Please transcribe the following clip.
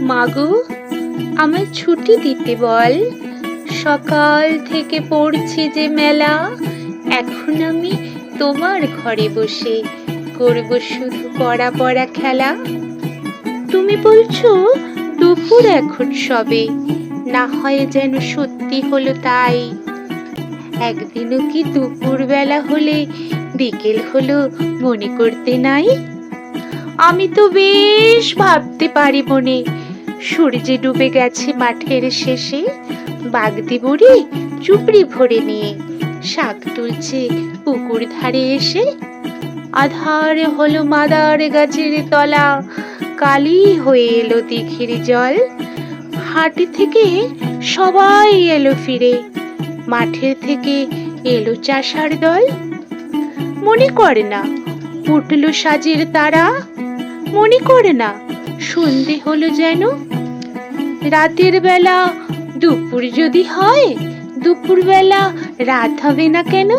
মাগো, আমায় ছুটি দিতে বল। সকাল থেকে পড়ছে যে মেলা, এখন আমি তোমার ঘরে বসে করব শুধু পড়া পড়া খেলা। তুমি বলছো দুপুর এখন সবে, না হয় যেন সত্যি হলো তাই। একদিনও কি দুপুর বেলা হলে বিকেল হলো মনে করতে নাই? আমি তো বেশ ভাবতে পারি মনে, সূর্যে ডুবে গেছে মাঠের শেষে, বাগদি বুড়ি চুপড়ি ভরে নিয়ে শাক তুলছে পুকুর ধারে এসে। আধার হলো মাদার গাছের তলা, কালি হয়ে এলো দিঘির জল। হাটে থেকে সবাই এলো ফিরে, মাঠের থেকে এলো চাষার দল। মনে করে না উঠলো সাজের তারা, মনে করে না সন্ধে হলো যেন। রাতের বেলা দুপুর যদি হয়, দুপুর বেলা রাত হবে না কেন?